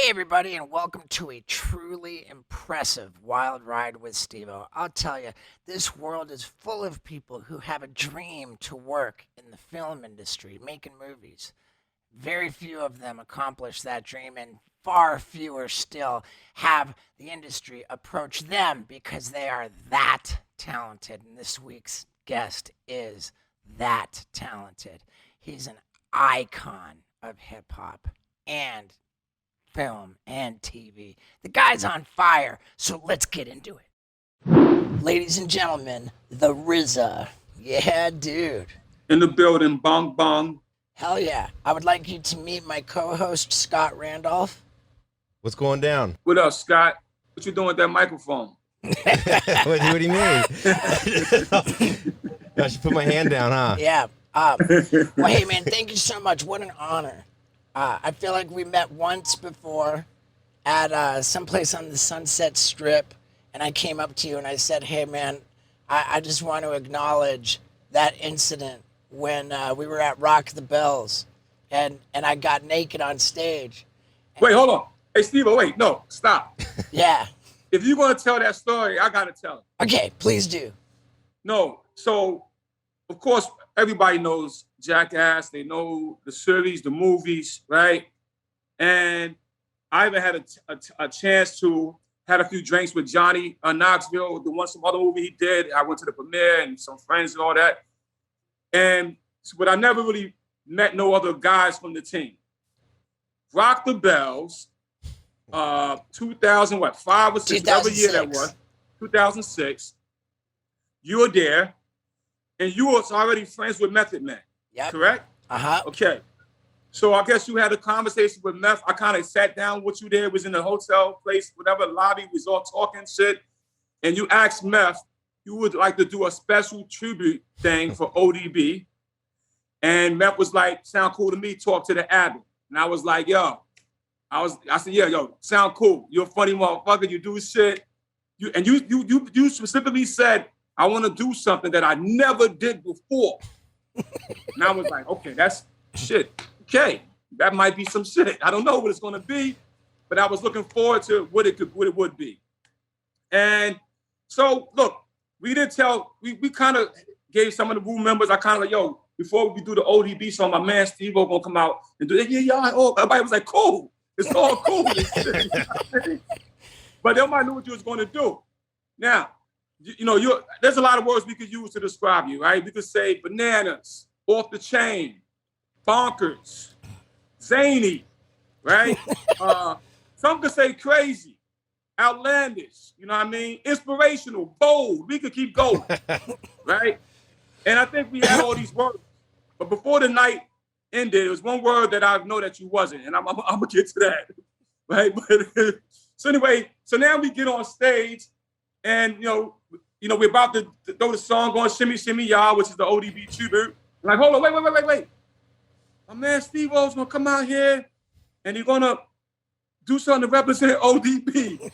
Hey, everybody, and welcome to a truly impressive wild ride with Steve-O. I'll tell you, this world is full of people who have a dream to work in the film industry, making movies. Very few of them accomplish that dream, and far fewer still have the industry approach them because they are that talented. And this week's guest is that talented. He's an icon of hip hop and film and TV. The guy's on fire, so let's get into it. Ladies and gentlemen, the RZA. Yeah, dude. In the building, bong bong. Hell yeah. I would like you to meet my co-host, Scott Randolph. What's going down? What up, Scott? What you doing with that microphone? what do you mean? I should put my hand down, huh? Yeah. Well, hey, man, thank you so much. What an honor. I feel like we met once before at someplace on the Sunset Strip, and I came up to you and I said, hey, man, I just want to acknowledge that incident when we were at Rock the Bells, and I got naked on stage. Wait, hold on. Hey, Steve, wait, no, stop. Yeah. If you're going to tell that story, I got to tell it. Okay, please do. No, so, of course, everybody knows Jackass. They know the series, the movies, right? And I even had a chance to had a few drinks with Johnny Knoxville, some other movie he did. I went to the premiere and some friends and all that. But I never really met no other guys from the team. Rock the Bells, 2005 or 6, whatever year that was, 2006. You were there, and you was already friends with Method Man. Yep. Correct? Uh-huh. Okay. So I guess you had a conversation with Meth. I kind of sat down with you there, was in the hotel place, whatever lobby, we was all talking shit. And you asked Meth, you would like to do a special tribute thing for ODB. And Meth was like, sound cool to me, talk to the Abbott. And I was like, I said, yeah, yo, sound cool. You're a funny motherfucker, you do shit. You specifically said, I want to do something that I never did before. And I was like, okay, that's shit. Okay, that might be some shit. I don't know what it's going to be, but I was looking forward to what it would be. And so, look, we kind of gave some of the Wu members, I kind of like, yo, before we do the ODB song, my man Steve-O gonna come out and do it. Yeah. Oh, everybody was like, cool. It's all cool. But nobody knew what you was going to do. Now, there's a lot of words we could use to describe you, right? We could say bananas, off the chain, bonkers, zany, right? Some could say crazy, outlandish, you know what I mean? Inspirational, bold. We could keep going, right? And I think we had all these words. But before the night ended, there was one word that I know that you wasn't, and I'm gonna get to that, right? But so anyway, so now we get on stage, and we're about to throw the song on Shimmy Shimmy Y'all, which is the ODB tribute. I'm like, hold on, wait. My man Steve-O's gonna come out here and he's gonna do something to represent ODB.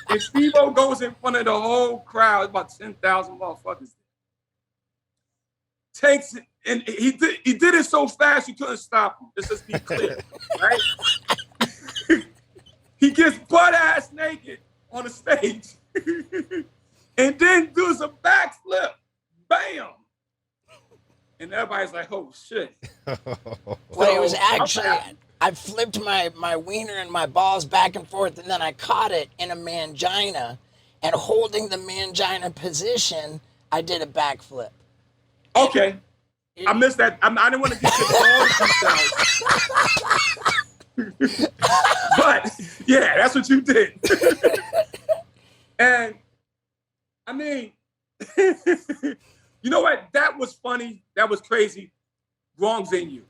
And Steve-O goes in front of the whole crowd, about 10,000 motherfuckers. Takes it, and he did it so fast you couldn't stop him. Let's just be clear, right? He gets butt-ass naked on the stage. And then does a backflip. Bam. And everybody's like, oh, shit. Well, it was actually, I flipped my wiener and my balls back and forth, and then I caught it in a mangina, and holding the mangina position, I did a backflip. Okay. I missed that. I didn't want to get to all the details. But, yeah, that's what you did. And, I mean, you know what? That was funny. That was crazy. Wrong venue.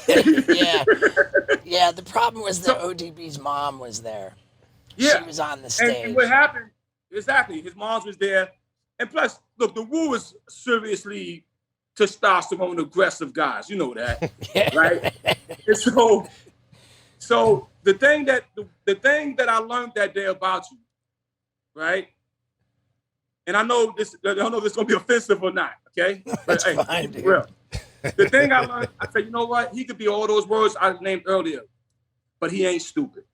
Yeah. The problem was that ODB's mom was there. Yeah. She was on the stage. And what happened, exactly, his mom was there. And plus, look, the Wu is seriously testosterone aggressive guys. You know that, right? And so the thing that I learned that day about you, right? And I don't know if this is gonna be offensive or not, okay? But hey, fine, dude. Real. The thing I learned, I said, you know what? He could be all those words I named earlier, but he ain't stupid.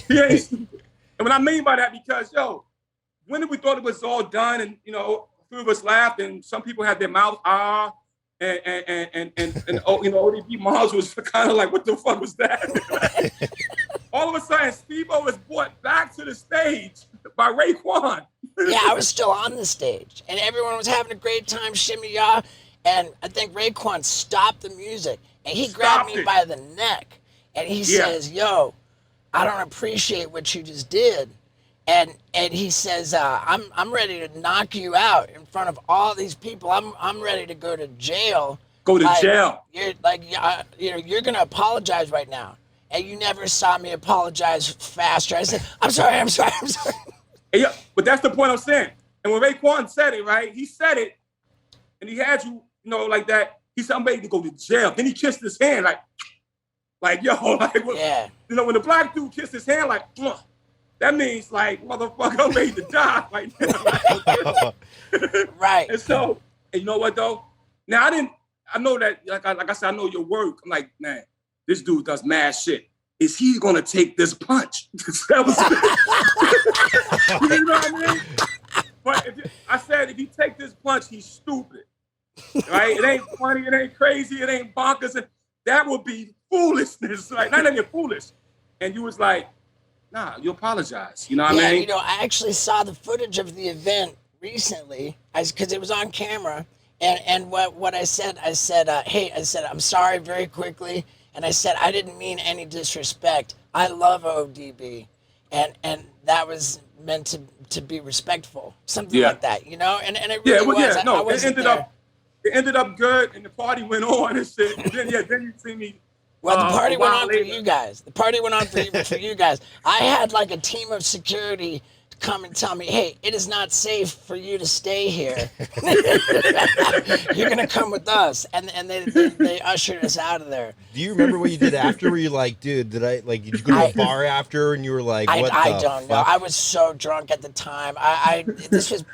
He ain't stupid. And what I mean by that, because yo, when we thought it was all done, and a few of us laughed, and some people had their mouth and ODB Miles was kind of like, what the fuck was that? All of a sudden, Steve-O was brought back to the stage by Raekwon. Yeah, I was still on the stage, and everyone was having a great time, shimmy ya. And I think Raekwon stopped the music, and he grabbed me by the neck, and he says, "Yo, I don't appreciate what you just did," and he says, "I'm ready to knock you out in front of all these people. I'm ready to go to jail. Go to jail. You're gonna apologize right now." And you never saw me apologize faster. I said, I'm sorry. Yeah, but that's the point I'm saying. And when Raekwon said it, right, he said it, and he had you, like that. He said, I'm ready to go to jail. Then he kissed his hand, like yo, like, yeah. When the black dude kissed his hand, like, that means, like, motherfucker, I'm ready to die right now. Right. And so, and you know what, though? Now, I know that, like I said, I know your work. I'm like, man, this dude does mad shit. Is he gonna take this punch? That was you know what I mean? But I said, if he take this punch, he's stupid. Right? It ain't funny, it ain't crazy, it ain't bonkers. And that would be foolishness. Like, not even foolish. And you was like, nah, you apologize. You know what I mean? I actually saw the footage of the event recently, because it was on camera. And what I said, hey, I'm sorry very quickly. And I said, I didn't mean any disrespect. I love ODB. And that was meant to be respectful. Something like that, And it really was. No, it ended up good, and the party went on and shit. And then you see me. Well, the party went on later. For you guys. The party went on for you guys. I had like a team of security come and tell me, hey, it is not safe for you to stay here. You're gonna come with us, and they ushered us out of there. Do you remember what you did after? Were you like, dude, did you go to a bar after, and you were like, what I the don't fuck? know. I was so drunk at the time. This was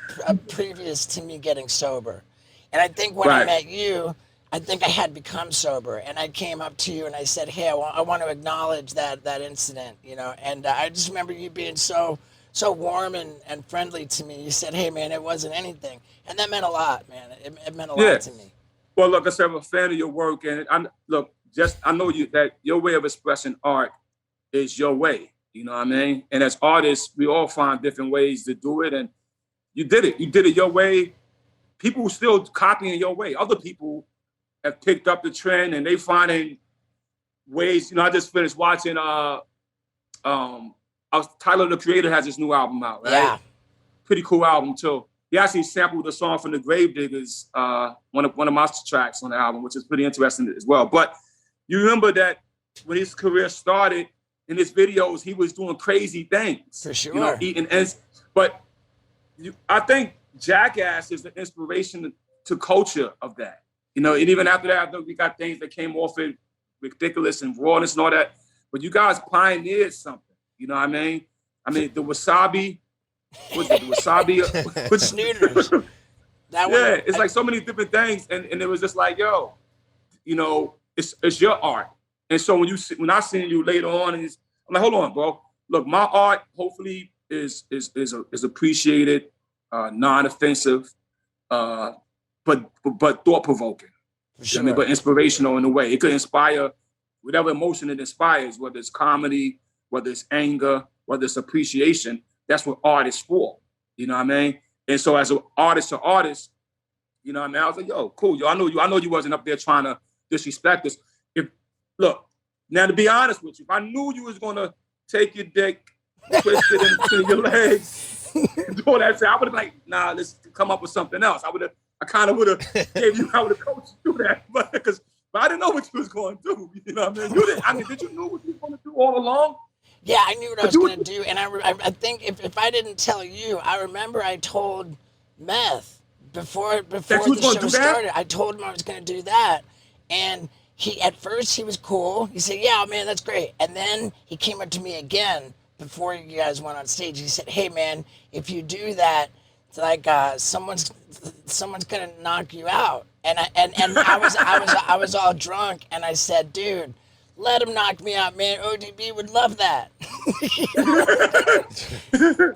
previous to me getting sober, and I think when I met you, I think I had become sober, and I came up to you and I said, hey, I want to acknowledge that incident, and I just remember you being so warm and friendly to me. You said, hey, man, it wasn't anything. And that meant a lot, man. It meant a lot to me. Well, look, I said, I'm a fan of your work. And I know that your way of expressing art is your way. You know what I mean? And as artists, we all find different ways to do it. And you did it. You did it your way. People still copying your way. Other people have picked up the trend and they finding ways. I just finished watching Tyler, the Creator, has his new album out, right? Yeah. Pretty cool album, too. He actually sampled a song from the Gravediggers, one of my tracks on the album, which is pretty interesting as well. But you remember that when his career started, in his videos, he was doing crazy things. For sure. Eating. But I think Jackass is the inspiration to culture of that. And even after that, I think we got things that came off it, ridiculous and rawness and all that. But you guys pioneered something. You know what I mean? The wasabi. What's it? The wasabi. Snooters. It's like so many different things, and it was just like, yo, it's your art. And so when I seen you later on, I'm like, hold on, bro. Look, my art hopefully is appreciated, non-offensive, but thought-provoking. Sure. But inspirational in a way. It could inspire whatever emotion it inspires, whether it's comedy, whether it's anger, whether it's appreciation. That's what art is for. You know what I mean? And so as an artist to artist, I was like, yo, cool. Yo, I know you wasn't up there trying to disrespect us. Now to be honest with you, if I knew you was gonna take your dick, twist it into your legs, and do all that shit, I would have like, nah, let's come up with something else. I would have coached you through that, but I didn't know what you was going to do. You know what I mean? Did you know what you were going to do all along? Yeah, I knew what I was going to do, and I think if I didn't tell you, I remember I told Meth before the show started. I told him I was going to do that, and at first he was cool. He said, "Yeah, man, that's great." And then he came up to me again before you guys went on stage. He said, "Hey, man, if you do that, it's like someone's going to knock you out." And I was all drunk, and I said, "Dude, Let him knock me out, man. ODB would love that.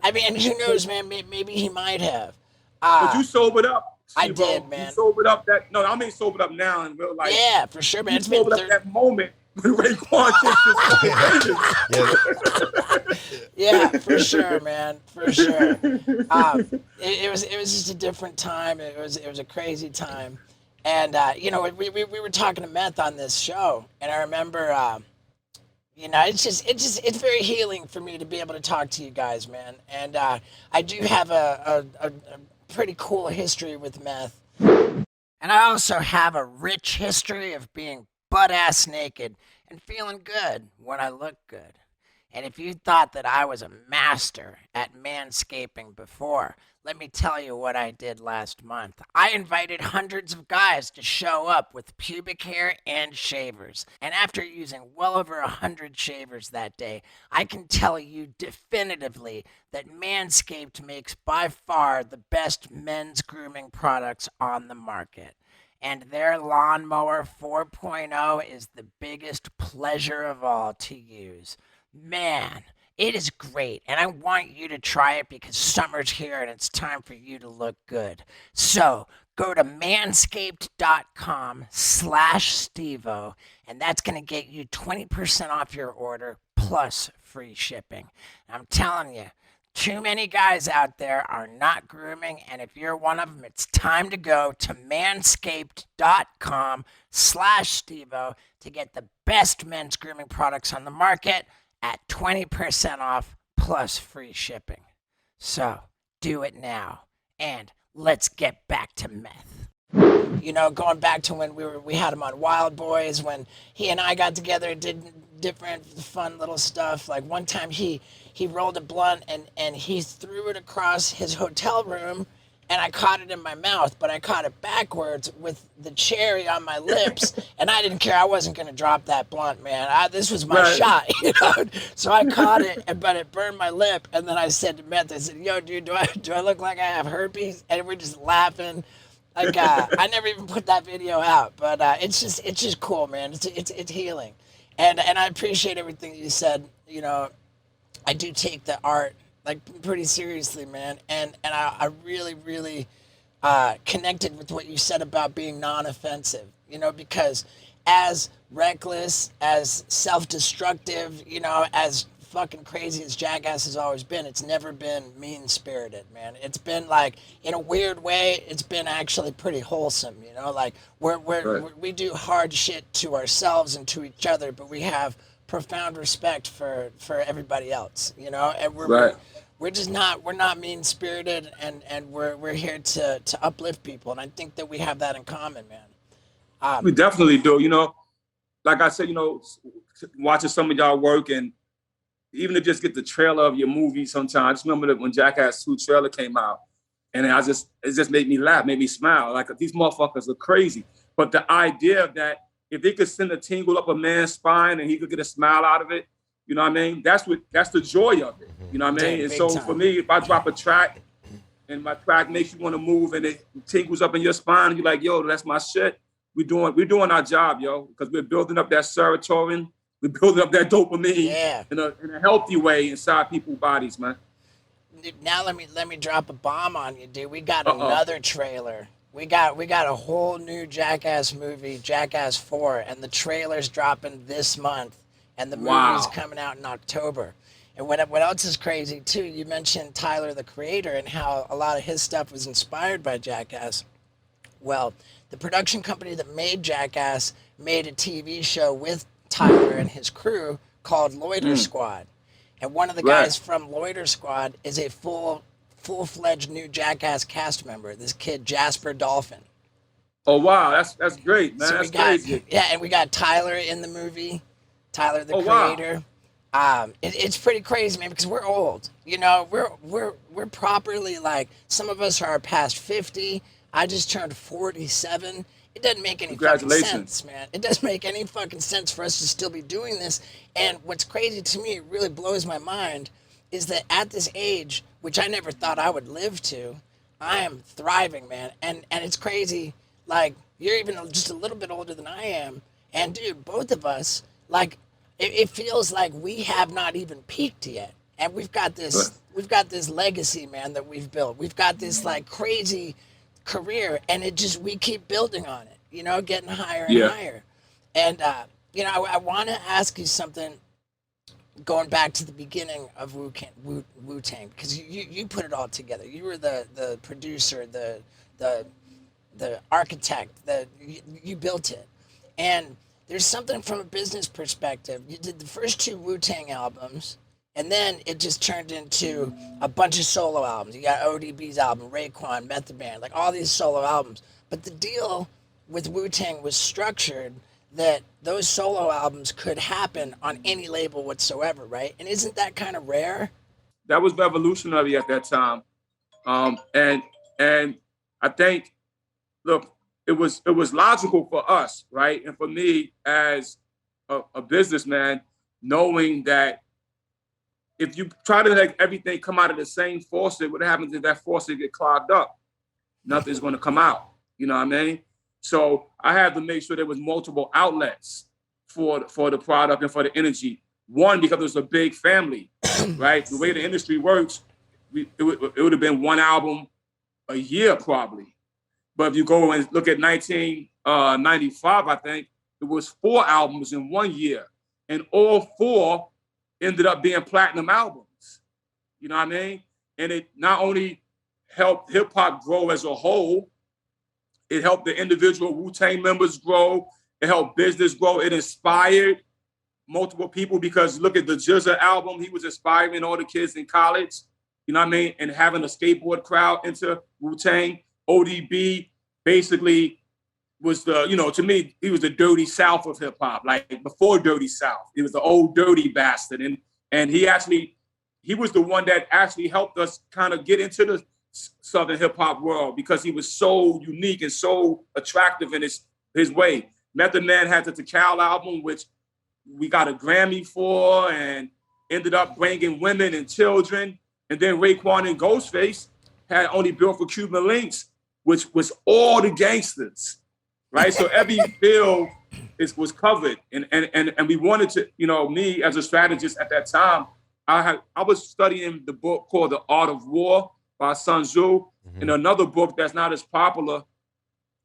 I mean, and who knows, man? Maybe he might have. But you sobered up, I Steve. did, You man. sobered up that. No, I mean sobered up now in real life. Yeah, for sure, man. You It's been sobered up that moment when Raekwon takes his yeah, for sure, man, for sure. It was just a different time. It was a crazy time, and you know, we were talking to Meth on this show, and I remember. You know, it's very healing for me to be able to talk to you guys, man. And I do have a pretty cool history with meth. And I also have a rich history of being butt-ass naked and feeling good when I look good. And if you thought that I was a master at manscaping before, let me tell you what I did last month. I invited hundreds of guys to show up with pubic hair and shavers. And after using well over 100 shavers that day, I can tell you definitively that Manscaped makes by far the best men's grooming products on the market. And their Lawnmower 4.0 is the biggest pleasure of all to use. Man, it is great, and I want you to try it because summer's here and it's time for you to look good. So go to manscaped.com/Stevo, and that's going to get you 20% off your order plus free shipping. I'm telling you, too many guys out there are not grooming, and if you're one of them, it's time to go to manscaped.com/Stevo to get the best men's grooming products on the market at 20% off plus free shipping. So do it now, and let's get back to meth. You know, going back to when we had him on Wild Boys, when he and I got together, did different fun little stuff. Like one time he rolled a blunt and he threw it across his hotel room, and I caught it in my mouth, but I caught it backwards with the cherry on my lips, and I didn't care. I wasn't going to drop that blunt, man. This was my shot, you know? So I caught it, but it burned my lip, and then I said to Meth, I said, yo, dude, do I look like I have herpes? And we're just laughing. Like, I never even put that video out, but it's just cool, man. It's healing. And I appreciate everything you said. You know, I do take the art like pretty seriously, man, and I really connected with what you said about being non-offensive, you know, because as reckless, as self-destructive, you know, as fucking crazy as Jackass has always been, it's never been mean-spirited, man. It's been like, in a weird way, it's been actually pretty wholesome, you know, like we do hard shit to ourselves and to each other, but we have profound respect for everybody else, you know, and we're not mean spirited, and we're here to uplift people, and I think that we have that in common, man. We definitely do. You know, like I said, you know, watching some of y'all work, and even to just get the trailer of your movie sometimes. I just remember that when Jackass 2 trailer came out, and it just made me laugh, made me smile. Like, these motherfuckers are crazy. But the idea of that, if they could send a tingle up a man's spine and he could get a smile out of it, you know what I mean? That's the joy of it. You know what I mean? And so for me, if I drop a track and my track makes you want to move and it tingles up in your spine, you're like, yo, that's my shit. We're doing our job, yo, because we're building up that serotonin, we're building up that dopamine in a healthy way inside people's bodies, man. Now let me drop a bomb on you, dude. We got another trailer. We got a whole new Jackass movie, Jackass 4, and the trailer's dropping this month, and the movie's coming out in October. And what else is crazy too? You mentioned Tyler, the creator, and how a lot of his stuff was inspired by Jackass. Well, the production company that made Jackass made a TV show with Tyler and his crew called Loiter Squad, and one of the guys from Loiter Squad is a full-fledged new Jackass cast member. This kid Jasper Dolphin. Oh wow, that's great, man. So that's crazy. Yeah, and we got Tyler in the movie. Tyler, the creator. Wow. It's pretty crazy, man, because we're old. You know, we're properly, like, some of us are past 50. I just turned 47. It doesn't make any fucking sense, man. It doesn't make any fucking sense for us to still be doing this. And what's crazy to me, it really blows my mind, is that at this age, which I never thought I would live to, I am thriving, man. And it's crazy. Like, you're even just a little bit older than I am. And, dude, both of us, like it feels like we have not even peaked yet, and we've got this legacy, man, that we've built. We've got this like crazy career, and it just we keep building on it, you know, getting higher and Yeah. higher. And you know, I want to ask you something, going back to the beginning of Wu Tang, because you put it all together. You were the producer, the the architect, you built it. And there's something from a business perspective. You did the first two Wu Tang albums, and then it just turned into a bunch of solo albums. You got ODB's album, Raekwon, Method Man, like all these solo albums. But the deal with Wu Tang was structured that those solo albums could happen on any label whatsoever, right? And isn't that kind of rare? That was revolutionary at that time. And I think, look, it was logical for us, right? And for me as a businessman, knowing that if you try to make everything come out of the same faucet, what happens if that faucet get clogged up? Nothing's going to come out. You know what I mean? So I had to make sure there was multiple outlets for the product and for the energy. One, because it was a big family, right? The way the industry works, it would have been one album a year probably. But if you go and look at 1995, I think it was 4 albums in 1 year, and all 4 ended up being platinum albums. You know what I mean? And it not only helped hip hop grow as a whole, it helped the individual Wu-Tang members grow. It helped business grow. It inspired multiple people, because look at the RZA album. He was inspiring all the kids in college, you know what I mean? And having a skateboard crowd into Wu-Tang. ODB basically was the, you know, to me, he was the dirty South of hip hop, like before Dirty South. He was the old dirty bastard. And he was the one that actually helped us kind of get into the Southern hip hop world, because he was so unique and so attractive in his way. Method Man had the Tikal album, which we got a Grammy for, and ended up bringing women and children. And then Raekwon and Ghostface had Only Built for Cuban Links, which was all the gangsters, right? So every bill was covered. And we wanted to, you know, me as a strategist at that time, I was studying the book called The Art of War by Sun Tzu, and another book that's not as popular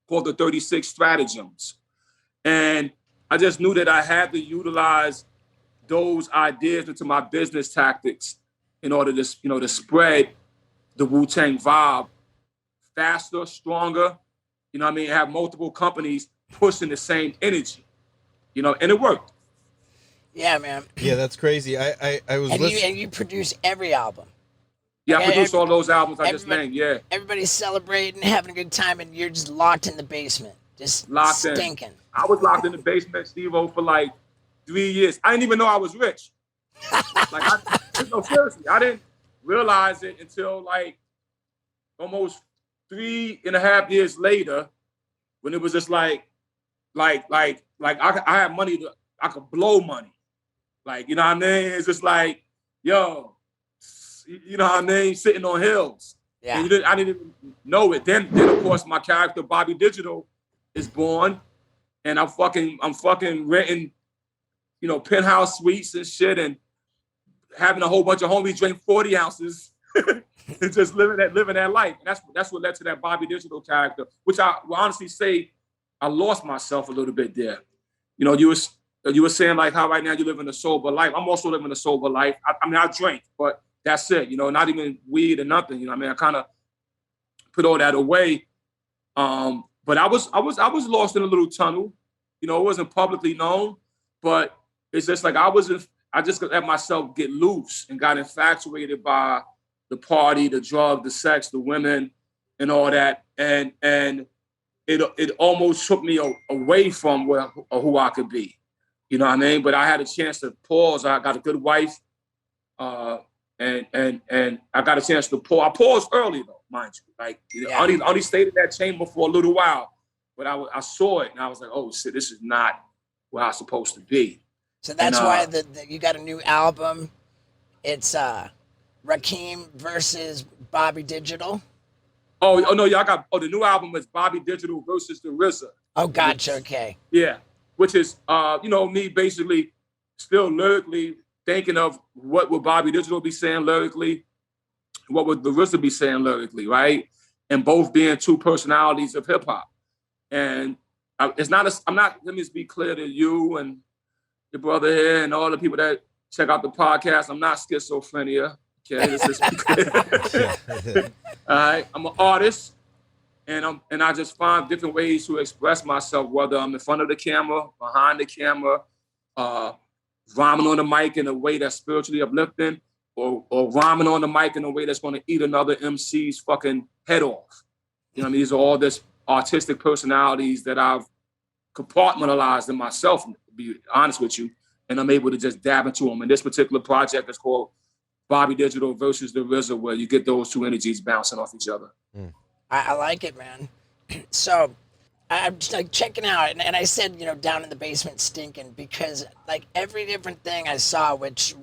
called The 36 Stratagems. And I just knew that I had to utilize those ideas into my business tactics in order to, you know, to spread the Wu-Tang vibe faster, stronger, you know what I mean, have multiple companies pushing the same energy, you know, and it worked. Yeah, man. Yeah, that's crazy. I was listening. And you produce every album. Yeah, I Like, produced all those albums I just everybody- named, yeah. Everybody's celebrating, having a good time, and you're just locked in the basement, just Locked stinking. in. I was locked in the basement, Steve-O, for like 3 years. I didn't even know I was rich. No, seriously, I didn't realize it until like almost 3.5 years later, when it was just like I had money I could blow money. Like, you know what I mean? It's just like, yo, you know what I mean? Sitting on hills. Yeah. And I didn't even know it. Then of course my character Bobby Digital is born, and I'm fucking renting, you know, penthouse suites and shit, and having a whole bunch of homies drink 40 ounces and just living that life. And that's what led to that Bobby Digital character, which I will honestly say I lost myself a little bit there. You know, you were saying like how right now you live in a sober life. I'm also living a sober life. I mean, I drink, but that's it. You know, not even weed or nothing. You know what I mean? I kind of put all that away. But I was lost in a little tunnel. You know, it wasn't publicly known, but it's just like I just let myself get loose and got infatuated by the party, the drug, the sex, the women, and all that. And it almost took me away from who I could be. You know what I mean? But I had a chance to pause. I got a good wife, and I got a chance to pause. I paused early though, mind you. Like, you know, I only stayed in that chamber for a little while, but I saw it and I was like, oh shit, this is not where I'm supposed to be. So that's why you got a new album. It's Rakim versus Bobby Digital. Oh no, yeah, the new album is Bobby Digital versus the RZA. Oh, gotcha. Okay. Yeah, which is you know, me basically still lyrically thinking of what would Bobby Digital be saying lyrically, what would the RZA be saying lyrically, right? And both being two personalities of hip hop. And it's not, let me just be clear to you and your brother here and all the people that check out the podcast. I'm not schizophrenia. Okay, let's just be clear. All right, I'm an artist, and I just find different ways to express myself, whether I'm in front of the camera, behind the camera, rhyming on the mic in a way that's spiritually uplifting, or rhyming on the mic in a way that's going to eat another MC's fucking head off. You know what I mean? These are all this artistic personalities that I've compartmentalized in myself, to be honest with you, and I'm able to just dab into them. And this particular project is called Bobby Digital versus the RZA, where you get those two energies bouncing off each other. I like it, man. So I'm just like checking out, and I said, down in the basement stinking, because like every different thing I saw which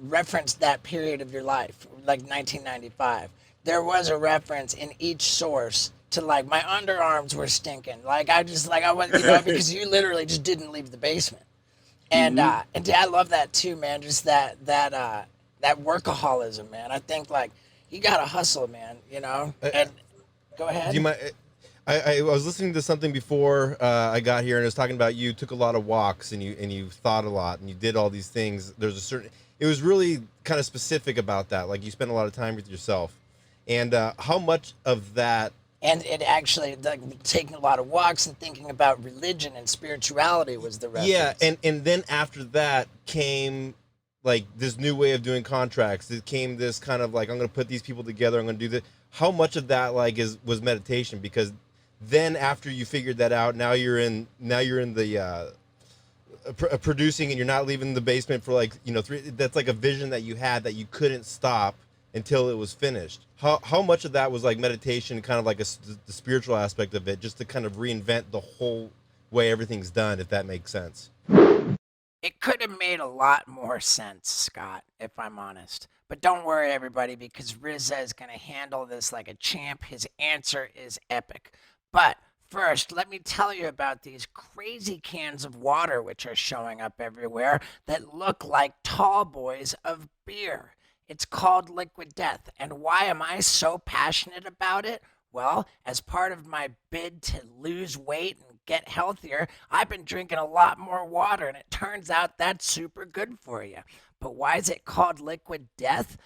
referenced that period of your life, like 1995, there was a reference in each source to like my underarms were stinking. Like I went, because you literally just didn't leave the basement. And and I love that too, man. Just that workaholism, man. I think like you gotta hustle, man. And go ahead. Do you mind? I was listening to something before I got here, and it was talking about you took a lot of walks and you thought a lot and you did all these things. There's a certain. It was really kind of specific about that. Like you spent a lot of time with yourself, and how much of that. And it actually, like, taking a lot of walks and thinking about religion and spirituality was the reference. Yeah, and then after that came like this new way of doing contracts. It came this kind of like, I'm going to put these people together. I'm going to do this. How much of that like was meditation? Because then after you figured that out, now you're in the producing, and you're not leaving the basement for like that's like a vision that you had that you couldn't stop until it was finished. How much of that was like meditation, kind of like the spiritual aspect of it, just to kind of reinvent the whole way everything's done, if that makes sense? It could have made a lot more sense, Scott, if I'm honest. But don't worry, everybody, because RZA is going to handle this like a champ. His answer is epic. But first, let me tell you about these crazy cans of water which are showing up everywhere that look like tall boys of beer. It's called Liquid Death. And why am I so passionate about it? Well, as part of my bid to lose weight and get healthier, I've been drinking a lot more water, and it turns out that's super good for you. But why is it called Liquid Death?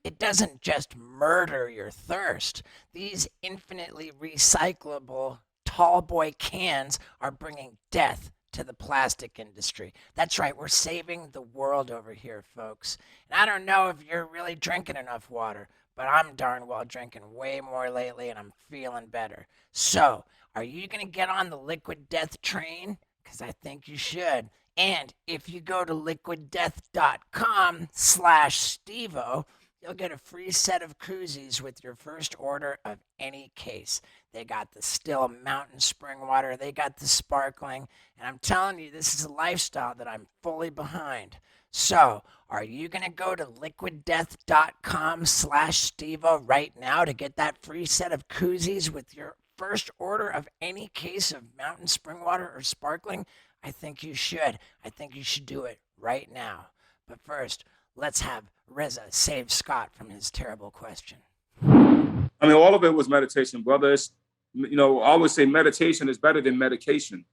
It doesn't just murder your thirst. These infinitely recyclable tall boy cans are bringing death to the plastic industry. That's right, we're saving the world over here, folks. And I don't know if you're really drinking enough water, but I'm darn well drinking way more lately, and I'm feeling better. So, are you going to get on the Liquid Death train? Because I think you should. And if you go to liquiddeath.com/Stevo, you'll get a free set of koozies with your first order of any case. They got the still mountain spring water. They got the sparkling. And I'm telling you, this is a lifestyle that I'm fully behind. So, are you going to go to liquiddeath.com/Stevo right now to get that free set of koozies with your first order of any case of mountain spring water or sparkling? I think you should. I think you should do it right now. But first, let's have RZA save Scott from his terrible question. I mean, all of it was meditation, brother. It's, I always say meditation is better than medication.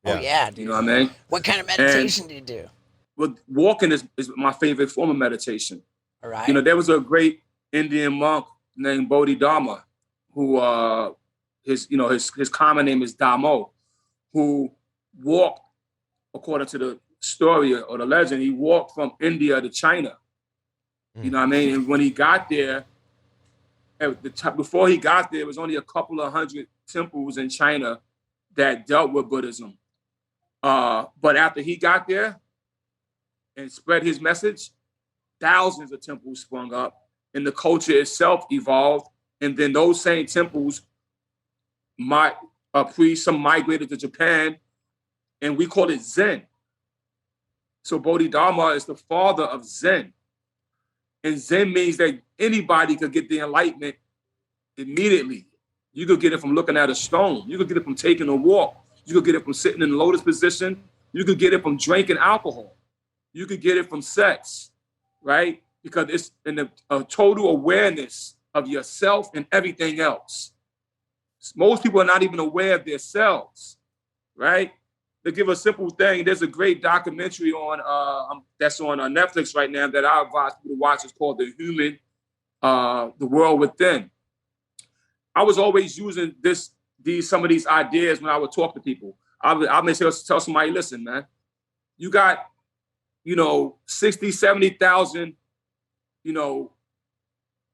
Yeah. Oh, yeah, dude. You know what I mean? What kind of meditation do you do? Well, walking is my favorite form of meditation. All right. There was a great Indian monk named Bodhidharma who, his common name is Damo, who walked, according to the story or the legend, he walked from India to China. You know what I mean? And when he got there, before he got there, it was only a couple of hundred temples in China that dealt with Buddhism. But after he got there and spread his message, thousands of temples sprung up, and the culture itself evolved. And then those same temples, some migrated to Japan, and we call it Zen. So Bodhidharma is the father of Zen. And Zen means that anybody could get the enlightenment immediately. You could get it from looking at a stone. You could get it from taking a walk. You could get it from sitting in the lotus position. You could get it from drinking alcohol. you could get it from sex, right? Because it's in a total awareness of yourself and everything else. Most people are not even aware of themselves, right? To give a simple thing, there's a great documentary on that's on Netflix right now that I advise people to watch. It's called The World Within. I was always using some of these ideas when I would talk to people. I may tell somebody, listen, man, you got, 60, 70,000,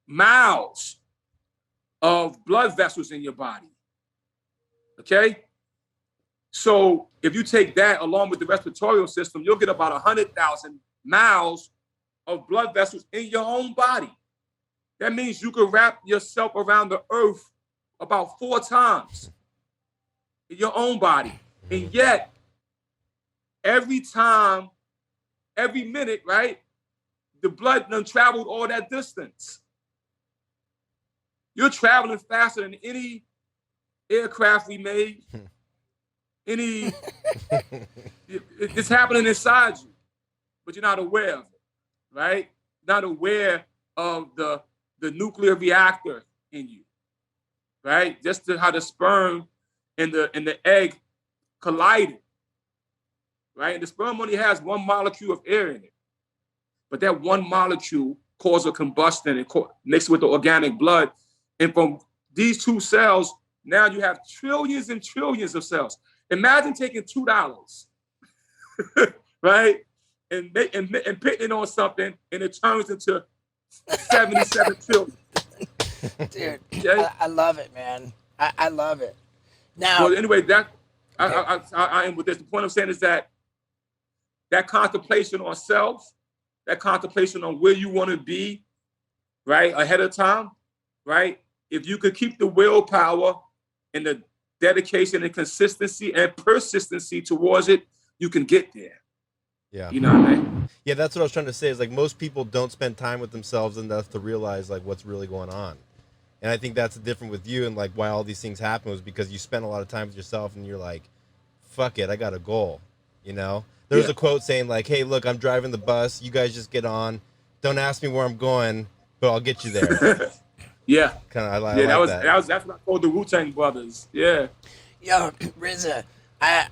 miles of blood vessels in your body. Okay? So if you take that along with the respiratory system, you'll get about 100,000 miles of blood vessels in your own body. That means you could wrap yourself around the earth about 4 times in your own body. And yet, every time, every minute, right, the blood done traveled all that distance. You're traveling faster than any aircraft we made. It's happening inside you, but you're not aware of it, right? Not aware of the nuclear reactor in you, right? Just how the sperm and the egg collided, right? And the sperm only has one molecule of air in it, but that one molecule causes a combustion and mixed with the organic blood. And from these 2 cells, now you have trillions and trillions of cells. Imagine taking $2, right, and putting it on something, and it turns into 77 trillion. Dude, Okay? I love it, man. I love it. Now, Well, anyway, I am with this. The point I'm saying is that contemplation on self, that contemplation on where you want to be, right, ahead of time, right? If you could keep the willpower and the dedication and consistency and persistency towards it, you can get there. Yeah. You know what I mean? Yeah, that's what I was trying to say, is like most people don't spend time with themselves enough to realize like what's really going on. And I think that's different with you, and like why all these things happen was because you spend a lot of time with yourself and you're like, fuck it, I got a goal. There's a quote saying like, hey, look, I'm driving the bus, you guys just get on, don't ask me where I'm going, but I'll get you there. Yeah. Kind of, I Yeah, like that's what I called the Wu-Tang brothers. Yeah. yo, RZA, I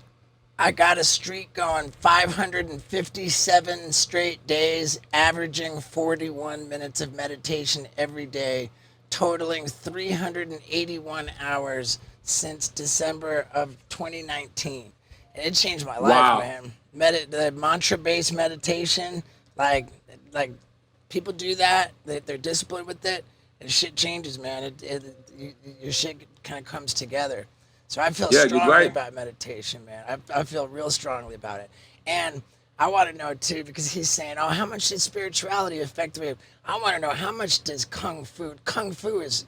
got a streak going 557 straight days, averaging 41 minutes of meditation every day, totaling 381 hours since December of 2019. And it changed my life, Wow. man. The mantra-based meditation, like people do that, they're disciplined with it, and shit changes, man. Your shit kind of comes together. So I feel Yeah, you're strongly right. about meditation, man. I feel real strongly about it. And I want to know, too, because he's saying, oh, how much does spirituality affect me? I want to know, how much does Kung Fu? Kung Fu is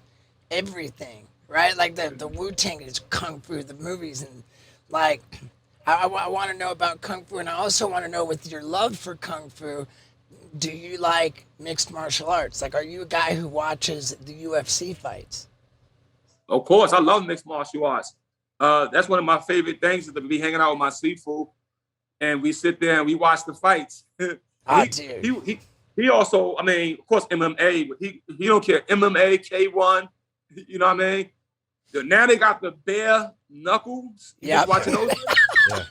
everything, right? Like the Wu-Tang is Kung Fu, the movies. And, like, I want to know about Kung Fu. And I also want to know, with your love for Kung Fu, do you like mixed martial arts? Like, are you a guy who watches the UFC fights? Of course, I love mixed martial arts. That's one of my favorite things, is to be hanging out with my seafood, and we sit there and we watch the fights. Dude. He also, I mean, of course, MMA, but he don't care. MMA, K1, you know what I mean? Now they got the bare knuckles. You Yep. just watching those? Yeah.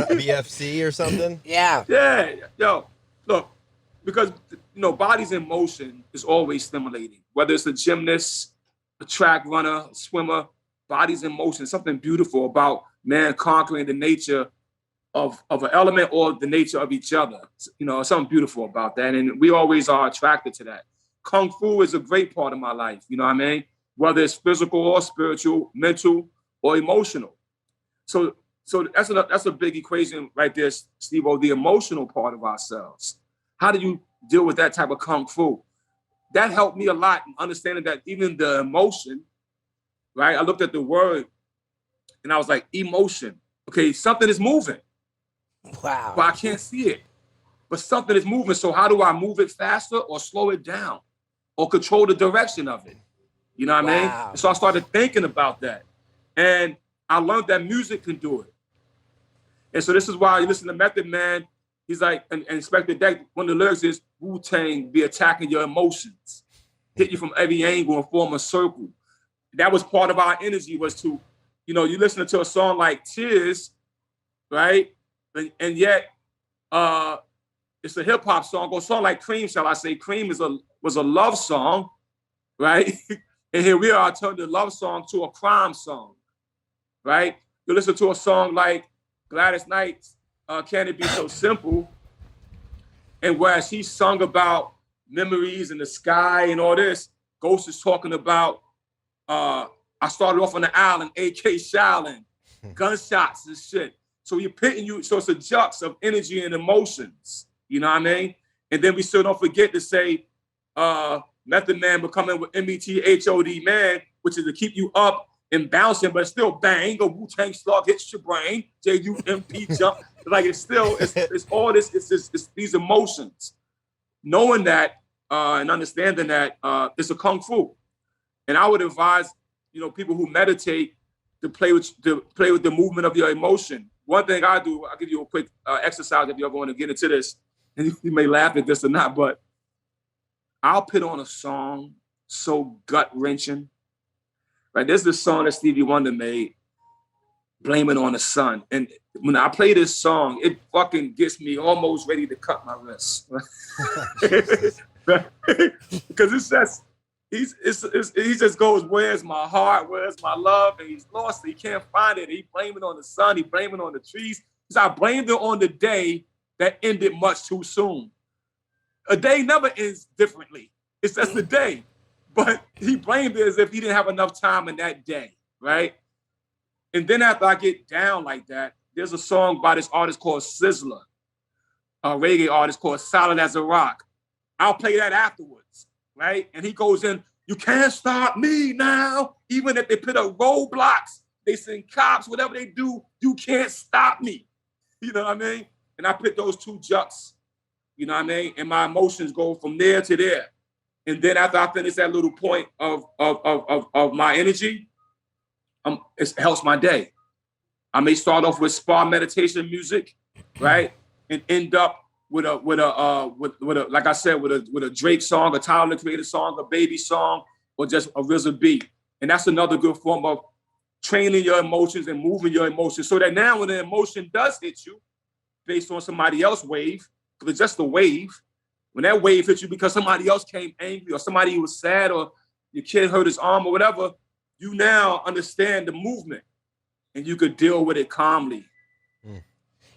BFC or something? Yeah. Yeah, yo, look, because bodies in motion is always stimulating. Whether it's a gymnast, a track runner, a swimmer, bodies in motion, something beautiful about man conquering the nature of an element or the nature of each other. Something beautiful about that. And we always are attracted to that. Kung Fu is a great part of my life, you know what I mean? Whether it's physical or spiritual, mental or emotional. So that's a big equation right there, Steve-O, the emotional part of ourselves. How do you deal with that type of Kung Fu? That helped me a lot in understanding that even the emotion, right? I looked at the word and I was like, emotion. Okay, something is moving, Wow. but I can't see it. But something is moving. So how do I move it faster or slow it down or control the direction of it? You know what I mean? Wow. And so I started thinking about that. And I learned that music can do it. And so this is why you listen to Method Man. He's like, and Inspector Deck, one of the lyrics is, Wu-Tang be attacking your emotions, hit you from every angle and form a circle. That was part of our energy, was to, you know, you listen to a song like Tears, right? And yet, it's a hip hop song, or a song like Cream, shall I say. Cream was a love song, right? And here we are turning the love song to a crime song, right? You listen to a song like Gladys Knight's Can It Be So Simple? And whereas he sung about memories and the sky and all this, Ghost is talking about, I started off on the island, AK Shaolin, gunshots and shit. So you're pitting you, so it's a jux of energy and emotions, you know what I mean? And then we still don't forget to say, Method Man becoming with METHOD man, which is to keep you up and bouncing, but still bang, a Wu-Tang slug hits your brain, JUMP jump. Like it's still, it's all this, it's these emotions. Knowing that and understanding that it's a kung fu. And I would advise, you know, people who meditate to play with the movement of your emotion. One thing I do, I'll give you a quick exercise if you're going to get into this, and you may laugh at this or not, but I'll put on a song so gut-wrenching. Right, there's this song that Stevie Wonder made, Blame It on the Sun. And when I play this song, it fucking gets me almost ready to cut my wrist. Because it's just, he just goes, where's my heart? Where's my love? And he's lost it. He can't find it. He blamed it on the sun. He blamed it on the trees. So I blamed it on the day that ended much too soon. A day never ends differently. It's just a day. But he blamed it as if he didn't have enough time in that day, right? And then after I get down like that, there's a song by this artist called Sizzler, a reggae artist called Solid as a Rock. I'll play that afterwards, right? And he goes in, you can't stop me now. Even if they put up roadblocks, they send cops, whatever they do, you can't stop me. You know what I mean? And I put those two juts, you know what I mean? And my emotions go from there to there. And then after I finish that little point of my energy, it helps my day. I may start off with spa meditation music, right, and end up with a like I said, with a Drake song, a Tyler the Creator song, a Baby song, or just a RZA beat. And that's another good form of training your emotions and moving your emotions, so that now when the emotion does hit you, based on somebody else's wave, because it's just a wave. When that wave hits you because somebody else came angry or somebody was sad or your kid hurt his arm or whatever, you now understand the movement and you could deal with it calmly.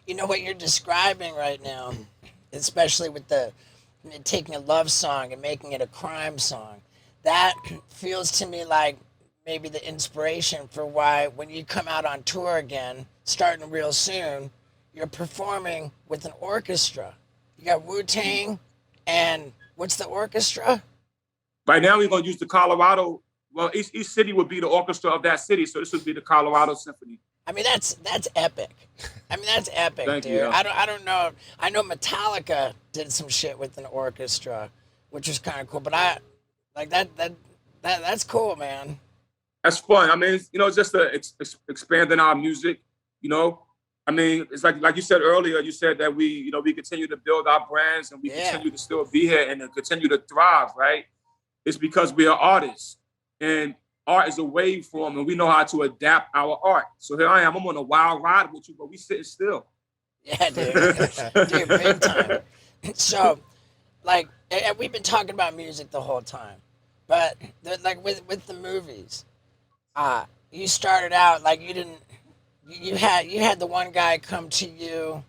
You know what you're describing right now, especially with taking a love song and making it a crime song, that feels to me like maybe the inspiration for why when you come out on tour again, starting real soon, you're performing with an orchestra. You got Wu-Tang, and what's the orchestra? Right now, we're going to use the Colorado. Well, each city would be the orchestra of that city, so this would be the Colorado Symphony. I mean, that's epic. I mean, that's epic, Thank dude. you. I don't know. I know Metallica did some shit with an orchestra, which was kind of cool. But I like that's cool, man. That's fun. I mean, you know, just to expanding our music. You know, I mean, it's like you said earlier. You said that we continue to build our brands and we continue to still be here and to continue to thrive, right? It's because we are artists, and art is a waveform, and we know how to adapt our art. So here I am. I'm on a wild ride with you, but we sitting still. Yeah, dude. Dude, big time. So, like, and we've been talking about music the whole time, but like with the movies, you started out like you didn't. You had the one guy come to you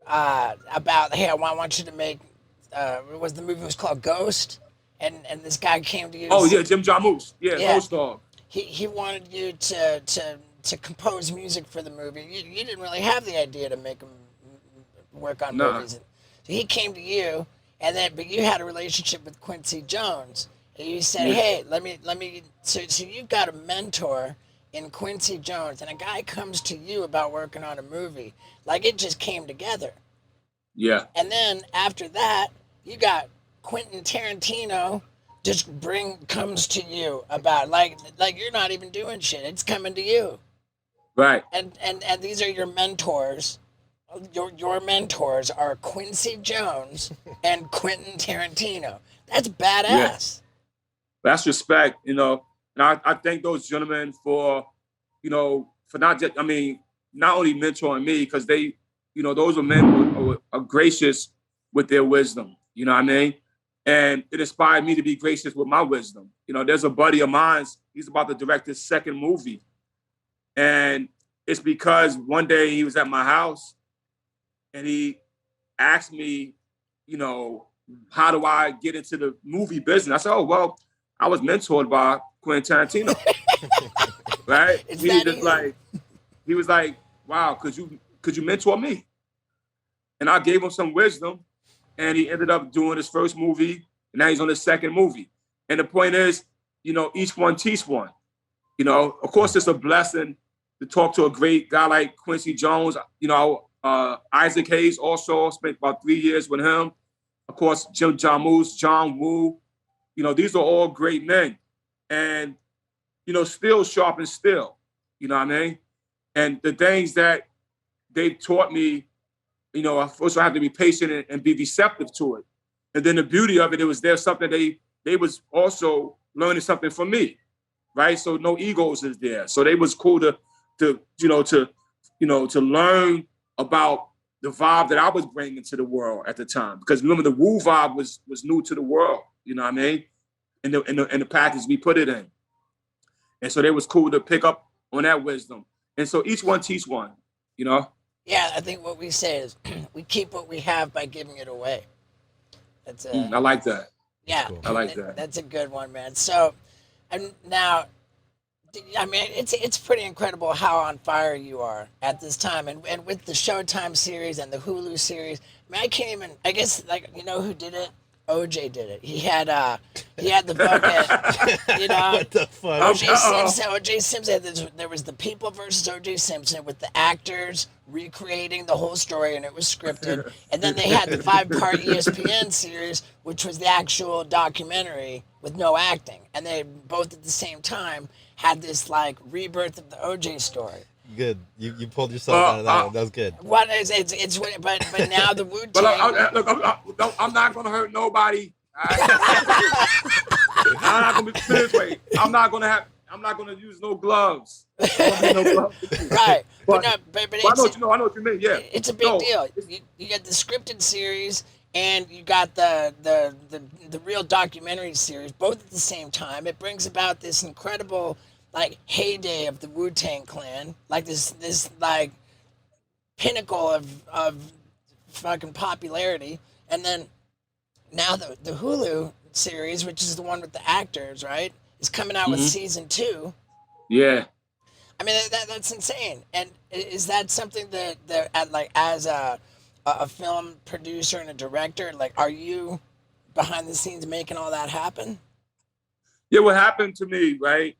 about, hey, I want you to make. The movie was called Ghost, and this guy came to you. Oh yeah, Jim Jarmusch. Yeah, Ghost Dog. He wanted you to compose music for the movie. You didn't really have the idea to make him work on movies. So he came to you, but you had a relationship with Quincy Jones, and you said, hey, let me. So you've got a mentor in Quincy Jones, and a guy comes to you about working on a movie. Like, it just came together. Yeah. And then after that, you got Quentin Tarantino comes to you about like you're not even doing shit. It's coming to you. Right. And these are your mentors your mentors are Quincy Jones and Quentin Tarantino. That's badass. That's respect, you know. And I thank those gentlemen for, you know, for not just, I mean, not only mentoring me, because they, you know, those are men who are gracious with their wisdom, you know what I mean? And it inspired me to be gracious with my wisdom. You know, there's a buddy of mine, he's about to direct his second movie. And it's because one day he was at my house and he asked me, you know, how do I get into the movie business? I said, oh, well, I was mentored by Quentin Tarantino, right? He was like, wow, could you mentor me? And I gave him some wisdom, and he ended up doing his first movie, and now he's on his second movie. And the point is, you know, each one teach one. You know, of course, it's a blessing to talk to a great guy like Quincy Jones. You know, Isaac Hayes also spent about 3 years with him. Of course, Jim Jarmusch, John Woo. You know, these are all great men. And, you know, still sharp and still, you know what I mean? And the things that they taught me, you know, first I have to be patient and be receptive to it. And then the beauty of it, there's something they was also learning something from me, right? So no egos is there. So they was cool to learn about the vibe that I was bringing to the world at the time. Because remember, the Wu vibe was new to the world, you know what I mean? In the package we put it in. And so they was cool to pick up on that wisdom. And so each one teach one, you know? Yeah, I think what we say is we keep what we have by giving it away. That's I like that. yeah, Cool. I like that. That's a good one, man. So, and now, I mean, it's pretty incredible how on fire you are at this time, and with the Showtime series and the Hulu series. I mean, I can't even. I guess like you know who did it? OJ did it. He had the bucket, you know. What the fuck? OJ Simpson. There was the People versus OJ Simpson with the actors recreating the whole story, and it was scripted. And then they had the 5-part ESPN series, which was the actual documentary with no acting. And they both at the same time had this like rebirth of the OJ story. Good. You pulled yourself out of that one. That was good. What is it's but now the Wu-Tang. But I'm not gonna hurt nobody. I'm not gonna be this way. I'm not gonna use no gloves. Right. But I know what you mean. Yeah. It's a big deal. You got the scripted series and you got the real documentary series both at the same time. It brings about this incredible like heyday of the Wu-Tang Clan, like this like pinnacle of fucking popularity. And then now the Hulu series, which is the one with the actors, right, is coming out with season 2. Yeah. I mean that's insane. And is that something that like as a film producer and a director, like are you behind the scenes making all that happen? Yeah, what happened to me, right,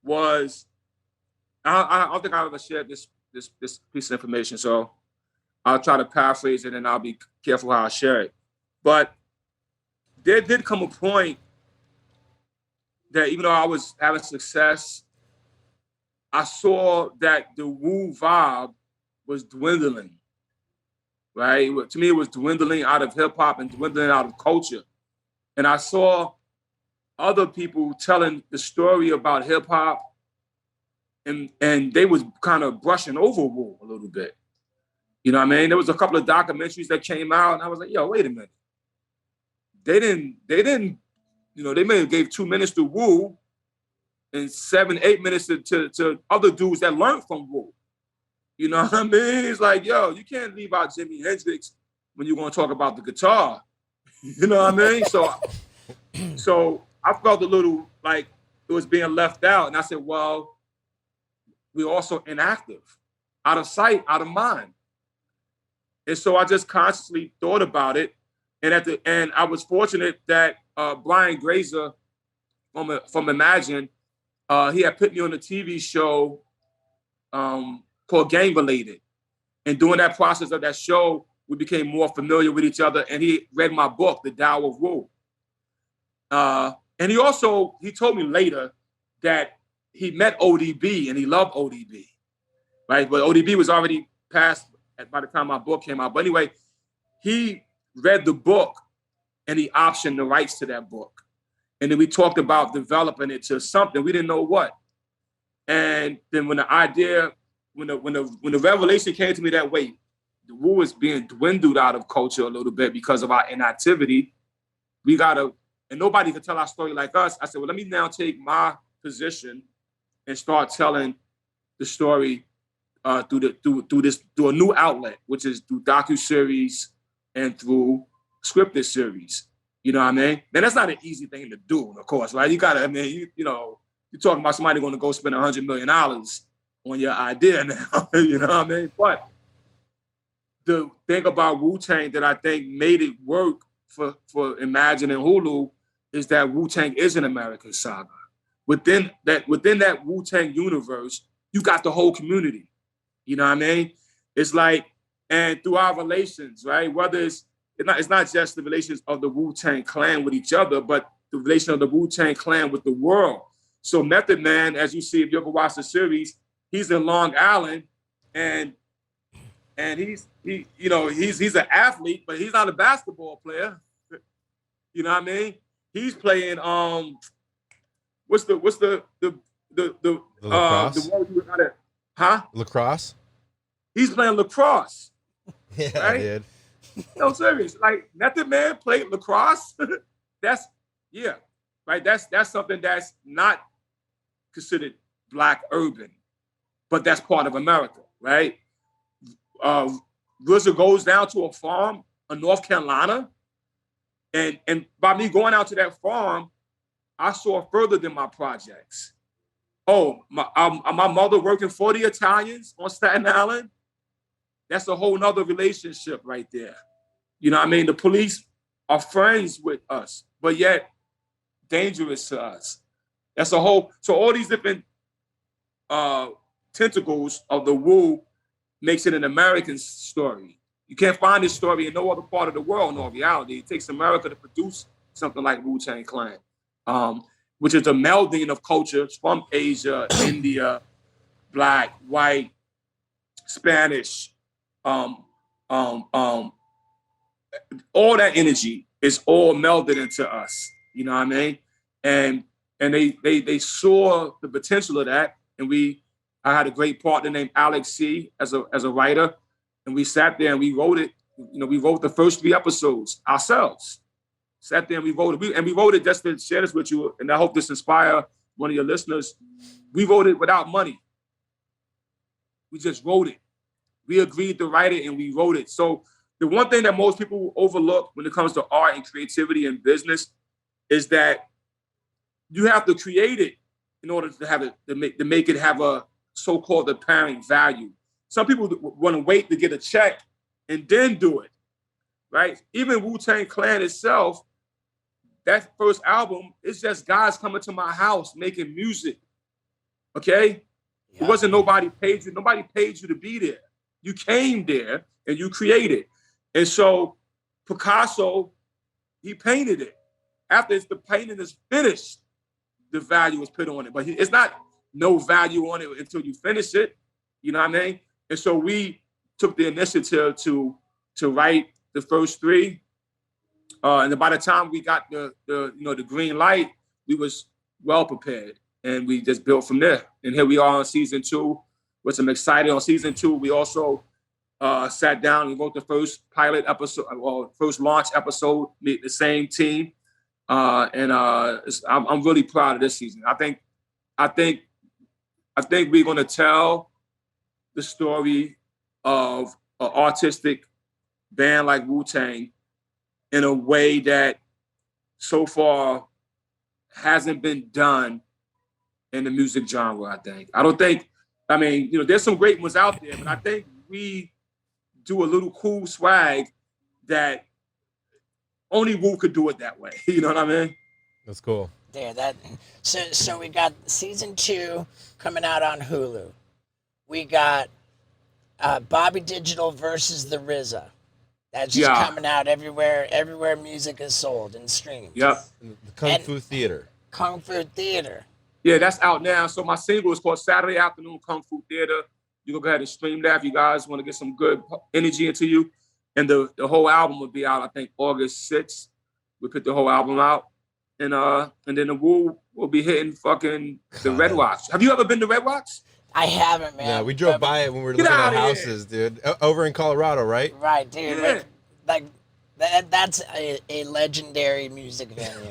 was I don't think I ever shared this piece of information, so I'll try to paraphrase it and I'll be careful how I share it. But there did come a point that even though I was having success, I saw that the Wu vibe was dwindling, right? To me, it was dwindling out of hip hop and dwindling out of culture. And I saw other people telling the story about hip hop, and they was kind of brushing over Wu a little bit. You know what I mean? There was a couple of documentaries that came out, and I was like, yo, wait a minute. They didn't, you know, they may have gave 2 minutes to Wu and 7-8 minutes to other dudes that learned from Wu. You know what I mean? It's like, yo, you can't leave out Jimi Hendrix when you're going to talk about the guitar. You know what I mean? So I felt a little like it was being left out. And I said, well, we're also inactive, out of sight, out of mind. And so I just consciously thought about it. And at the end, I was fortunate that Brian Grazer from Imagine, he had put me on a TV show called Gang Related. And during that process of that show, we became more familiar with each other. And he read my book, The Tao of Wu. And he told me later that he met ODB and he loved ODB, right? But ODB was already passed by the time my book came out. But anyway, he read the book and he optioned the rights to that book. And then we talked about developing it to something. We didn't know what. And then when the revelation came to me that way, the Wu is being dwindled out of culture a little bit because of our inactivity. And nobody could tell our story like us. I said, well, let me now take my position and start telling the story through a new outlet, which is through docuseries and through scripted series. You know what I mean? Now that's not an easy thing to do, of course, right? You gotta, I mean, you're talking about somebody going to go spend $100 million on your idea now. You know what I mean? But the thing about Wu-Tang that I think made it work for Imagine and Hulu is that Wu-Tang is an American saga. Within that Wu-Tang universe, you got the whole community. You know what I mean? It's like, and through our relations, right? Whether it's not just the relations of the Wu-Tang Clan with each other, but the relation of the Wu-Tang Clan with the world. So Method Man, as you see, if you ever watch the series, he's in Long Island, and he's an athlete, but he's not a basketball player. You know what I mean? He's playing what's the lacrosse? word you got it? Huh? Lacrosse? He's playing lacrosse. Yeah, right? dude. No, serious. Like Method Man played lacrosse. That's right. That's something that's not considered Black urban, but that's part of America, right? RZA goes down to a farm in North Carolina, and by me going out to that farm, I saw further than my projects. Oh, my mother working for the Italians on Staten Island. That's a whole nother relationship right there. You know what I mean? The police are friends with us, but yet dangerous to us. So all these different tentacles of the Wu makes it an American story. You can't find this story in no other part of the world, in all reality. It takes America to produce something like Wu-Tang Clan, which is a melding of cultures from Asia, India, Black, white, Spanish, all that energy is all melded into us. You know what I mean? And they saw the potential of that, and I had a great partner named Alex C as a writer, and we sat there and we wrote it. We wrote the first 3 episodes ourselves. Sat there and we wrote it. We wrote it just to share this with you, and I hope this inspire one of your listeners. We wrote it without money. We just wrote it. We agreed to write it and we wrote it. So the one thing that most people overlook when it comes to art and creativity and business is that you have to create it in order to have it, to make it have a so-called apparent value. Some people want to wait to get a check and then do it, right? Even Wu-Tang Clan itself, that first album, it's just guys coming to my house making music, okay? Yeah. It wasn't nobody paid you. Nobody paid you to be there. You came there and you created. And so Picasso, he painted it. After the painting is finished, the value is put on it. But it's not no value on it until you finish it. You know what I mean? And so we took the initiative to write the first 3. And by the time we got the green light, we was well prepared. And we just built from there. And here we are on season 2, which I'm excited. On season 2, we also sat down and wrote the first pilot episode, or first launch episode, the same team. I'm really proud of this season. I think we're going to tell the story of an artistic band like Wu-Tang in a way that so far hasn't been done in the music genre, I mean, there's some great ones out there, but I think we do a little cool swag that only Wu could do it that way. You know what I mean? That's cool. Yeah, so we got season 2 coming out on Hulu. We got Bobby Digital versus the RZA. That's just coming out everywhere music is sold and streamed. Yep. The Kung Fu Theater. Kung Fu Theater. Yeah, that's out now. So my single is called Saturday Afternoon Kung Fu Theater. You can go ahead and stream that if you guys want to get some good energy into you. And the whole album will be out, I think, August 6th. We put the whole album out. And then the Wu will be hitting fucking the Red Rocks. Have you ever been to Red Rocks? I haven't, man. Yeah, we drove by it when we were Get looking at outta here. houses, dude. Over in Colorado, right? Right, dude. Yeah. Like that's a legendary music venue.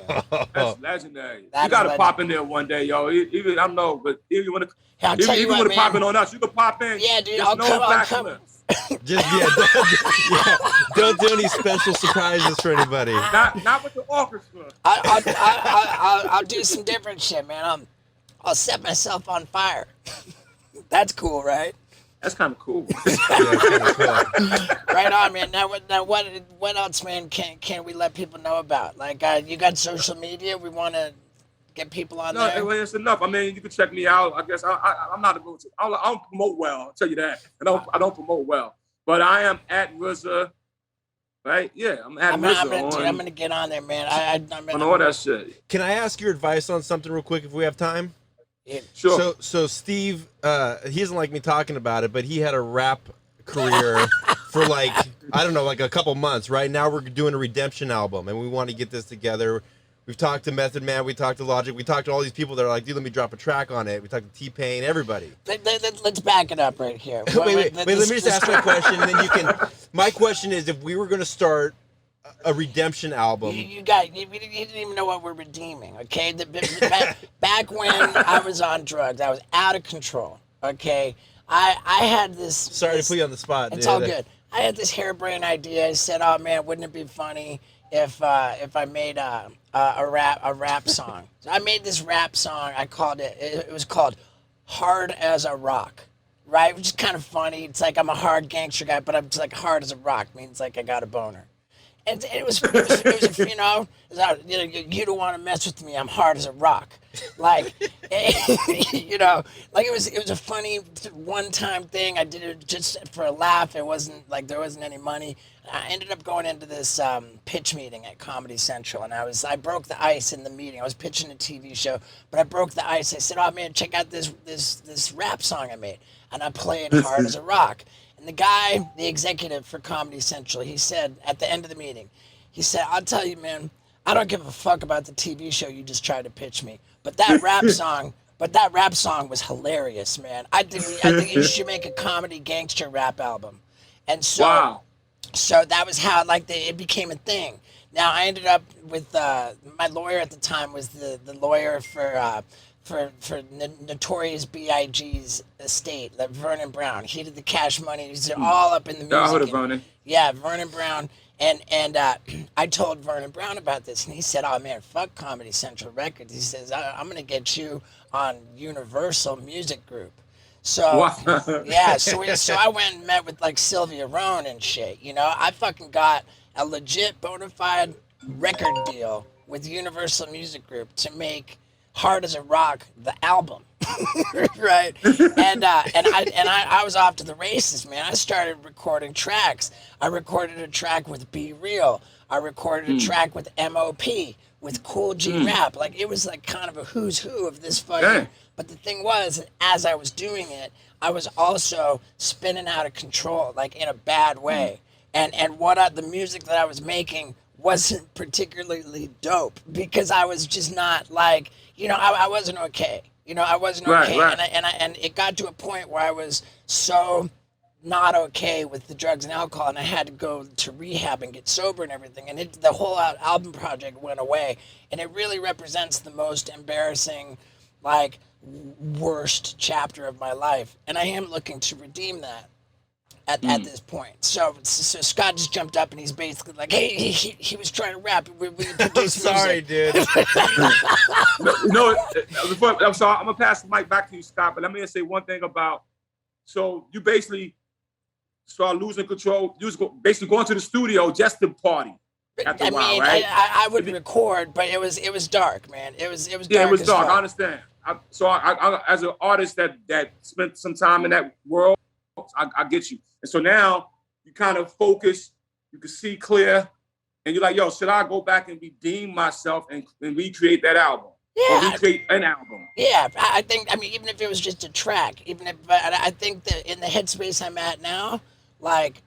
That's legendary. That You got to is pop in there one day, yo. Even I don't know, but if you want to, I'll tell you even what, want to pop man. in on us, you can pop in. Yeah, dude, Just I'll no come. I'll flash come. lips. Just don't do any special surprises for anybody. Not with the orchestra. I'll do some different shit, man. I'll set myself on fire. That's cool, right? That's kind of cool. Yeah, kinda cool. Right on, man. Now what else, man? Can we let people know about? Like, you got social media? We want to get people on No, there. it's enough. I mean, you can check me out. I guess I'm not a go-to. I don't promote well. I'll tell you that. I don't promote well. But I am at RZA. Right? Yeah, I'm at RZA I'm gonna get on there, man. on all that shit. Can I ask your advice on something real quick if we have time? Sure. So Steve, he doesn't like me talking about it, but he had a rap career for like, I don't know, like a couple months. Right now we're doing a Redemption album and we want to get this together. We've talked to Method Man, we talked to Logic, we talked to all these people that are like, dude, let me drop a track on it. We talked to T-Pain, everybody. Let's back it up right here. Wait, let me just ask my question and then you can, my question is if we were going to start a Redemption album. You didn't even know what we're redeeming, okay? Back when I was on drugs, I was out of control, okay? I had this... Sorry to put you on the spot. It's all good. I had this harebrained idea. I said, oh, man, wouldn't it be funny if I made a rap song? So I made this rap song. I called it was called Hard as a Rock, right? Which is kind of funny. It's like I'm a hard gangster guy, but I'm just like hard as a rock. Means like I got a boner. And it was you know, you don't want to mess with me. I'm hard as a rock. Like, you know, like it was a funny one-time thing. I did it just for a laugh. It wasn't like there wasn't any money. I ended up going into this pitch meeting at Comedy Central, and I broke the ice in the meeting. I was pitching a TV show, but I broke the ice. I said, "Oh man, check out this rap song I made," and I played Hard as a Rock. And the guy, the executive for Comedy Central, he said at the end of the meeting, he said, "I'll tell you, man, I don't give a fuck about the TV show you just tried to pitch me, but that rap song was hilarious, man. I think you should make a comedy gangster rap album." And so, Wow. So that was how it became a thing. Now I ended up with my lawyer at the time was the lawyer for Notorious B.I.G.'s estate, like Vernon Brown. He did the Cash Money. He's all up in the music. Yeah, I heard of Vernon. Yeah, Vernon Brown. And I told Vernon Brown about this, and he said, "Oh man, fuck Comedy Central Records." He says, "I'm gonna get you on Universal Music Group." So Wow. yeah, so I went and met with like Sylvia Rohn and shit. You know, I fucking got a legit bona fide record deal with Universal Music Group to make Hard as a Rock, the album, right? And I was off to the races, man. I started recording tracks. I recorded a track with Be Real. I recorded a track with M.O.P., with Cool G Rap. Like, it was like kind of a who's who of this fucking... Yeah. But the thing was, as I was doing it, I was also spinning out of control, like in a bad way. And the music that I was making wasn't particularly dope because I was just not like, you know, I wasn't okay. You know, I wasn't okay. Right. And it got to a point where I was so not okay with the drugs and alcohol, and I had to go to rehab and get sober and everything. And the whole album project went away. And it really represents the most embarrassing, like, worst chapter of my life. And I am looking to redeem that at this point. So Scott just jumped up and he's basically like, hey, he was trying to rap. We I'm sorry, dude. No, I'm sorry. I'm gonna pass the mic back to you, Scott. But let me just say one thing about. So you basically start losing control. You was basically going to the studio just to party. After a while, right? I would record, but it was dark, man. It was dark. Yeah, it was dark. Fuck. I understand. I as an artist that spent some time in that world, I get you. And so now you kind of focus. You can see clear, and you're like, yo, should I go back and redeem myself and recreate that album? or Yeah, recreate an album. yeah. I think. I mean, even if it was just a track, even if, but I think that in the headspace I'm at now, like,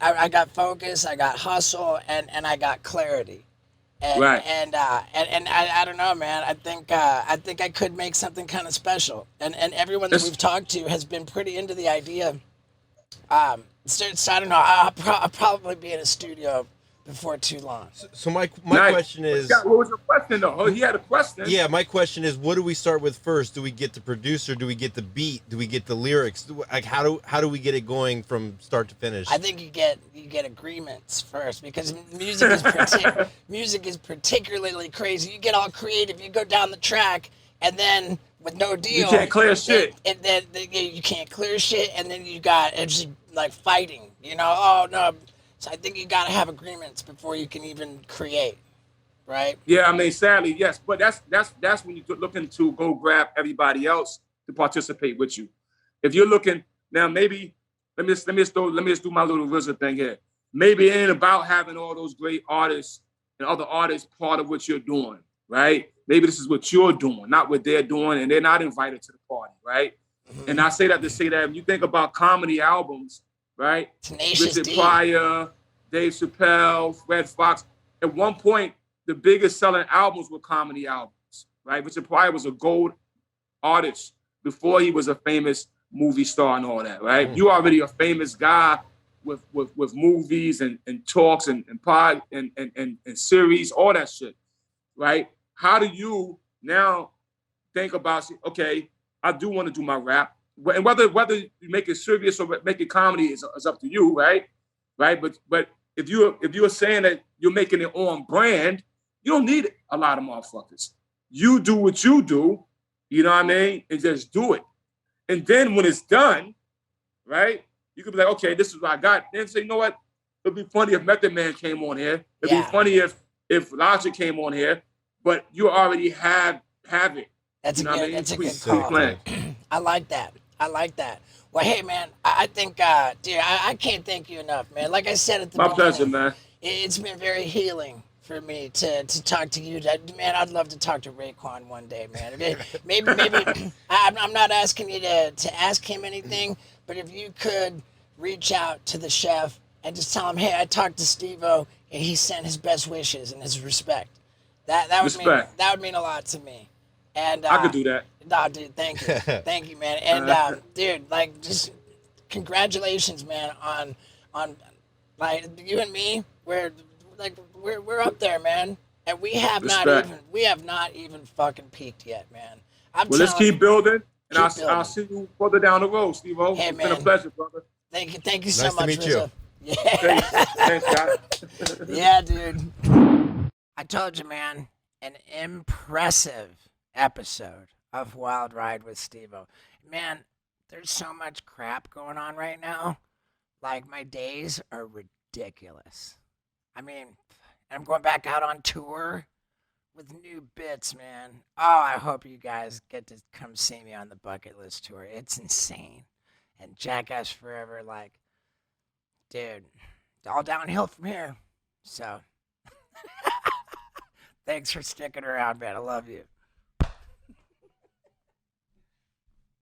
I got focus, I got hustle, and I got clarity. Right. And I don't know, man. I think I could make something kind of special. And everyone that It's we've talked to has been pretty into the idea. So I don't know. I'll probably be in a studio before too long. So my nice. question But is, Scott, what was your question though? Oh, he had a question. yeah, my question is, what do we start with first? Do we get the producer? Do we get the beat? Do we get the lyrics? Like, how do we get it going from start to finish? I think you get agreements first because music is particularly crazy. You get all creative, you go down the track, and then with no You deal, can't clear shit. then you can't clear shit, and then you got it's just like fighting. You know, oh no. So I think you got to have agreements before you can even create, right? Yeah, I mean, sadly, yes. But that's when you're looking to go grab everybody else to participate with you. If you're looking now, maybe let me just do my little RZA thing here. Maybe it ain't about having all those great artists and other artists part of what you're doing, right? Maybe this is what you're doing, not what they're doing, and they're not invited to the party, right? And I say that to say that if you think about comedy albums, right? Tenacious Richard D. Pryor, Dave Chappelle, Red Fox. At one point, the biggest selling albums were comedy albums, right? Richard Pryor was a gold artist before he was a famous movie star and all that, right? You already a famous guy with movies and talks and pod and series, all that shit, right? How do you now think about, okay, I do want to do my rap, and whether you make it serious or make it comedy is up to you, right? Right, but if you're saying that you're making it on brand, you don't need a lot of motherfuckers. You do what you do, you know what I mean, and just do it. And then when it's done, right, you could be like, okay, this is what I got. Then say, you know what? It'd be funny if Method Man came on here. It'd be funny if Logic came on here. But you already have it. That's you know what I mean? That's a good Sweet call. plan. I like that. I like that. Well, hey, man, I think, dude, I can't thank you enough, man. Like I said at the My beginning, pleasure, man. It's been very healing for me to talk to you. Man, I'd love to talk to Raekwon one day, man. Maybe I'm not asking you to ask him anything, but if you could reach out to the chef and just tell him, hey, I talked to Steve-O and he sent his best wishes and his respect. That would mean a lot to me. And I could do that. Nah, dude, thank you, man. And dude, like, just congratulations, man, on like you and me. We're up there, man, and we have not even fucking peaked yet, man. Well, let's keep building, and Keep I'll see you further down the road, Steve-O. Hey, It's been a man. pleasure, brother. Thank you so Nice to much, meet you. RZA. Yeah, Thanks, Scott. yeah, dude. I told you, man, an impressive episode of Wild Ride with Steve-O. Man, there's so much crap going on right now. Like, my days are ridiculous. I mean, I'm going back out on tour with new bits, man. Oh, I hope you guys get to come see me on the Bucket List tour. It's insane. And Jackass Forever, like, dude, it's all downhill from here. So, thanks for sticking around, man. I love you.